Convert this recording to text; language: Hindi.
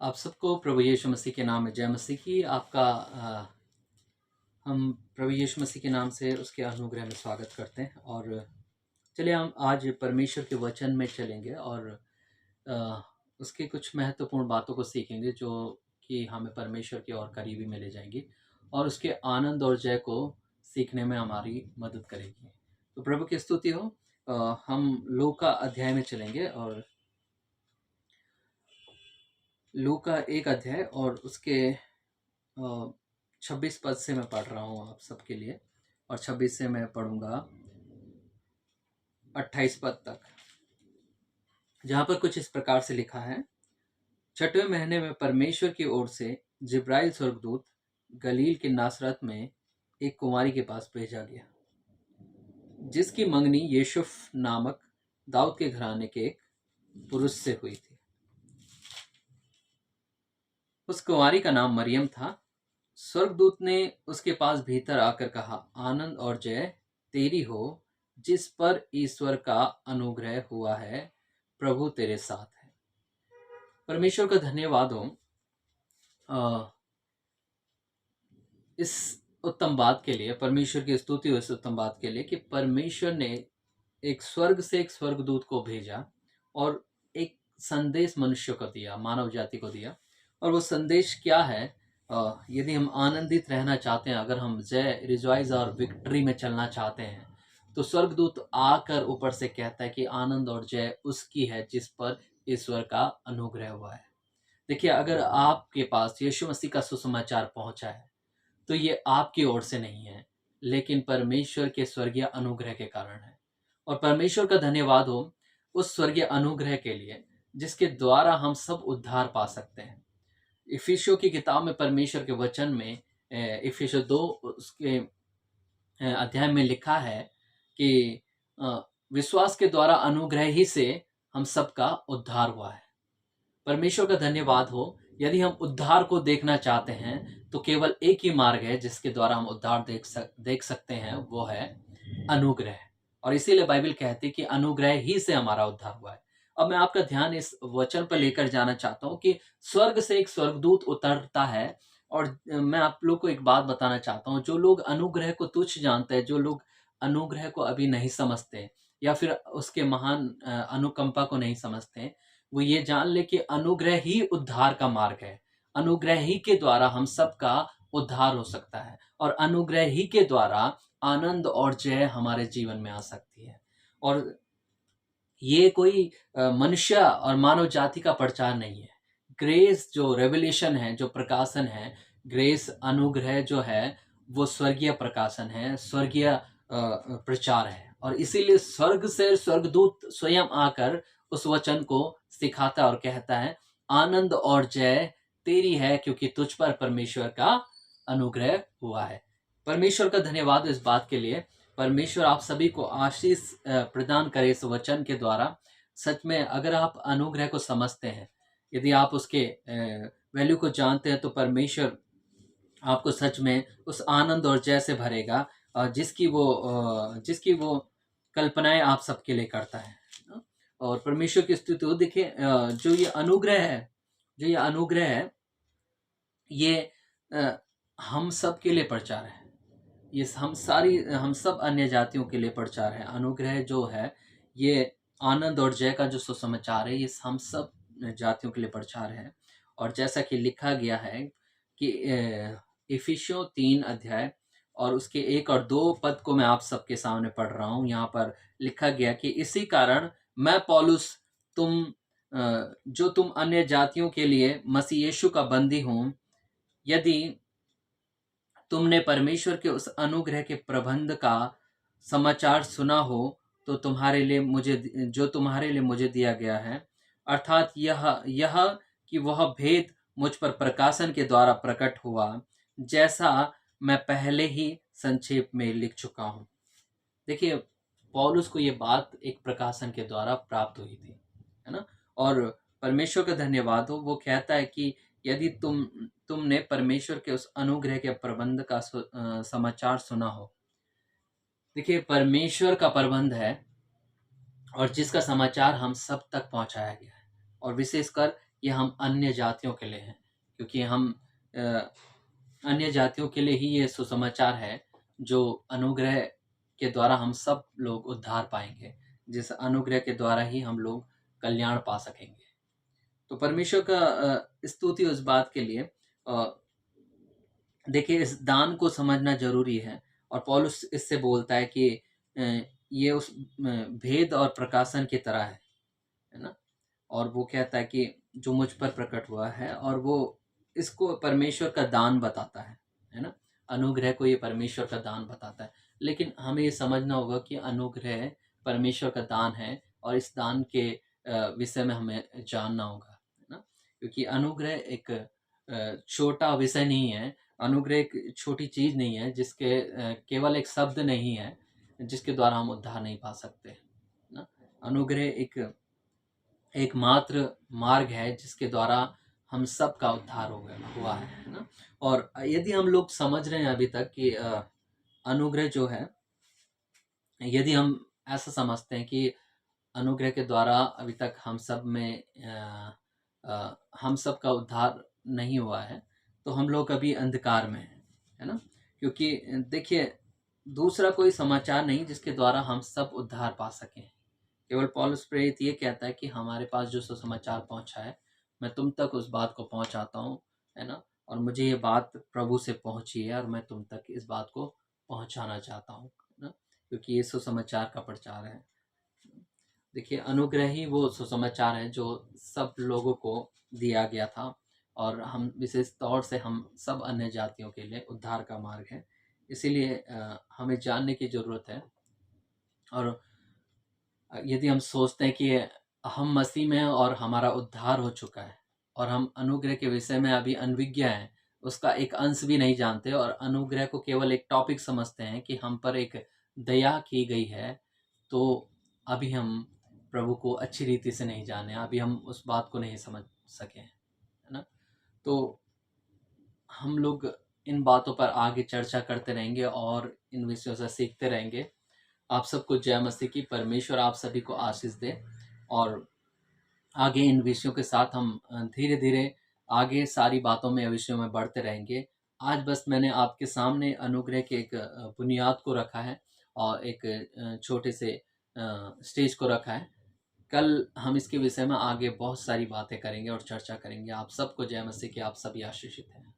आप सबको प्रभु यीशु मसीह के नाम में जय मसीह की। आपका हम प्रभु यीशु मसीह के नाम से उसके अनुग्रह में स्वागत करते हैं। और चलिए हम आज परमेश्वर के वचन में चलेंगे और उसके कुछ महत्वपूर्ण बातों को सीखेंगे जो कि हमें परमेश्वर की और करीबी में ले जाएंगी और उसके आनंद और जय को सीखने में हमारी मदद करेगी। तो प्रभु की स्तुति हो। हम लूका अध्याय में चलेंगे और लूका 1 अध्याय और उसके 26 पद से मैं पढ़ रहा हूँ आप सबके लिए, और 26 से मैं पढ़ूंगा 28 पद तक, जहाँ पर कुछ इस प्रकार से लिखा है। 6वें महीने में परमेश्वर की ओर से जिब्राइल स्वर्गदूत गलील के नासरत में एक कुमारी के पास भेजा गया, जिसकी मंगनी यूसुफ नामक दाऊद के घराने के एक पुरुष से हुई थी। उस कुमारी का नाम मरियम था। स्वर्गदूत ने उसके पास भीतर आकर कहा, आनंद और जय तेरी हो, जिस पर ईश्वर का अनुग्रह हुआ है, प्रभु तेरे साथ है। परमेश्वर का धन्यवाद हो इस उत्तम बात के लिए, परमेश्वर की स्तुति हो इस उत्तम बात के लिए कि परमेश्वर ने एक स्वर्ग से एक स्वर्गदूत को भेजा और एक संदेश मनुष्य को दिया, मानव जाति को दिया। और वो संदेश क्या है? यदि हम आनंदित रहना चाहते हैं, अगर हम जय, रिजॉइस और विक्ट्री में चलना चाहते हैं, तो स्वर्गदूत आकर ऊपर से कहता है कि आनंद और जय उसकी है जिस पर ईश्वर का अनुग्रह हुआ है। देखिए, अगर आपके पास यीशु मसीह का सुसमाचार पहुंचा है तो ये आपकी ओर से नहीं है, लेकिन परमेश्वर के स्वर्गीय अनुग्रह के कारण है। और परमेश्वर का धन्यवाद हो उस स्वर्गीय अनुग्रह के लिए जिसके द्वारा हम सब उद्धार पा सकते हैं। इफिसियों की किताब में परमेश्वर के वचन में इफिसियों 2 उसके अध्याय में लिखा है कि विश्वास के द्वारा अनुग्रह ही से हम सबका उद्धार हुआ है। परमेश्वर का धन्यवाद हो। यदि हम उद्धार को देखना चाहते हैं तो केवल एक ही मार्ग है जिसके द्वारा हम उद्धार देख सकते हैं, वो है अनुग्रह। और इसीलिए बाइबल कहती है कि अनुग्रह ही से हमारा उद्धार हुआ है। अब मैं आपका ध्यान इस वचन पर लेकर जाना चाहता हूं कि स्वर्ग से एक स्वर्गदूत उतरता है। और मैं आप लोग को एक बात बताना चाहता हूं, जो लोग अनुग्रह को तुच्छ जानते हैं, जो लोग अनुग्रह को अभी नहीं समझते या फिर उसके महान अनुकंपा को नहीं समझते, वो ये जान ले कि अनुग्रह ही उद्धार का मार्ग है। अनुग्रह ही के द्वारा हम सबका उद्धार हो सकता है और अनुग्रह ही के द्वारा आनंद और जय हमारे जीवन में आ सकती है। और ये कोई मनुष्य और मानव जाति का प्रचार नहीं है। ग्रेस जो रेवलेशन है, जो प्रकाशन है, ग्रेस अनुग्रह जो है, वो स्वर्गीय प्रकाशन है, स्वर्गीय प्रचार है। और इसीलिए स्वर्ग से स्वर्गदूत स्वयं आकर उस वचन को सिखाता है और कहता है, आनंद और जय तेरी है, क्योंकि तुझ पर परमेश्वर का अनुग्रह हुआ है। परमेश्वर का धन्यवाद इस बात के लिए। परमेश्वर आप सभी को आशीष प्रदान करे इस वचन के द्वारा। सच में अगर आप अनुग्रह को समझते हैं, यदि आप उसके वैल्यू को जानते हैं, तो परमेश्वर आपको सच में उस आनंद और जय से भरेगा जिसकी वो कल्पनाएं आप सबके लिए करता है। और परमेश्वर की स्तुति हो। देखिए, जो ये अनुग्रह है, ये हम सब के लिए प्रचार है। ये हम सब अन्य जातियों के लिए प्रचार है। अनुग्रह जो है, ये आनंद और जय का जो सुसमाचार है, ये हम सब जातियों के लिए प्रचार है। और जैसा कि लिखा गया है कि इफिसियों 3 अध्याय और उसके 1 और 2 पद को मैं आप सबके सामने पढ़ रहा हूँ। यहाँ पर लिखा गया कि इसी कारण मैं पौलुस तुम अन्य जातियों के लिए मसीह यीशु का बंदी हूँ, यदि तुमने परमेश्वर के उस अनुग्रह के प्रबंध का समाचार सुना हो तो तुम्हारे लिए मुझे दिया गया है, अर्थात यह कि वह भेद मुझ पर प्रकाशन के द्वारा प्रकट हुआ, जैसा मैं पहले ही संक्षेप में लिख चुका हूँ। देखिए, पौलुस को ये बात एक प्रकाशन के द्वारा प्राप्त हुई थी, है ना। और परमेश्वर का धन्यवाद हो। वो कहता है कि यदि तुमने परमेश्वर के उस अनुग्रह के प्रबंध का समाचार सुना हो। देखिए, परमेश्वर का प्रबंध है और जिसका समाचार हम सब तक पहुंचाया गया है, और विशेषकर ये हम अन्य जातियों के लिए हैं, क्योंकि हम अन्य जातियों के लिए ही ये सुसमाचार है, जो अनुग्रह के द्वारा हम सब लोग उद्धार पाएंगे, जिस अनुग्रह के द्वारा ही हम लोग कल्याण पा सकेंगे। तो परमेश्वर का स्तुति उस बात के लिए, देखिए इस दान को समझना जरूरी है। और पौलुस इससे बोलता है कि ये उस भेद और प्रकाशन की तरह है ना। और वो कहता है कि जो मुझ पर प्रकट हुआ है, और वो इसको परमेश्वर का दान बताता है ना। अनुग्रह को ये परमेश्वर का दान बताता है। लेकिन हमें ये समझना होगा कि अनुग्रह परमेश्वर का दान है, और इस दान के विषय में हमें जानना होगा, है ना। क्योंकि अनुग्रह एक छोटा विषय नहीं है। अनुग्रह एक छोटी चीज नहीं है, जिसके केवल एक शब्द नहीं है जिसके द्वारा हम उद्धार नहीं पा सकते ना। अनुग्रह एक एकमात्र मार्ग है जिसके द्वारा हम सब का उद्धार हो गया हुआ है ना। और यदि हम लोग समझ रहे हैं अभी तक कि अनुग्रह जो है, यदि हम ऐसा समझते हैं कि अनुग्रह के द्वारा अभी तक हम सब में हम सब का उद्धार नहीं हुआ है, तो हम लोग अभी अंधकार में हैं, है ना। क्योंकि देखिए, दूसरा कोई समाचार नहीं जिसके द्वारा हम सब उद्धार पा सकें। केवल पौलुस प्रेरित ये कहता है कि हमारे पास जो सुसमाचार पहुंचा है, मैं तुम तक उस बात को पहुंचाता हूँ, है ना। और मुझे ये बात प्रभु से पहुंची है, और मैं तुम तक इस बात को पहुंचाना चाहता हूँ, है ना। क्योंकि ये सुसमाचार का प्रचार है। देखिए, अनुग्रह ही वो सुसमाचार है जो सब लोगों को दिया गया था, और हम विशेष तौर से हम सब अन्य जातियों के लिए उद्धार का मार्ग है। इसीलिए हमें जानने की ज़रूरत है। और यदि हम सोचते हैं कि हम मसीह में हैं और हमारा उद्धार हो चुका है, और हम अनुग्रह के विषय में अभी अनविज्ञ हैं, उसका एक अंश भी नहीं जानते, और अनुग्रह को केवल एक टॉपिक समझते हैं कि हम पर एक दया की गई है, तो अभी हम प्रभु को अच्छी रीति से नहीं जाने, अभी हम उस बात को नहीं समझ सके, है ना। तो हम लोग इन बातों पर आगे चर्चा करते रहेंगे और इन विषयों से सीखते रहेंगे। आप सबको जय मसीह की। परमेश्वर आप सभी को आशीष दे, और आगे इन विषयों के साथ हम धीरे धीरे आगे सारी बातों में, विषयों में बढ़ते रहेंगे। आज बस मैंने आपके सामने अनुग्रह के एक बुनियाद को रखा है, और एक छोटे से स्टेज को रखा है। कल हम इसके विषय में आगे बहुत सारी बातें करेंगे और चर्चा करेंगे। आप सबको जय मसीह की। आप सभी आशीषित हैं।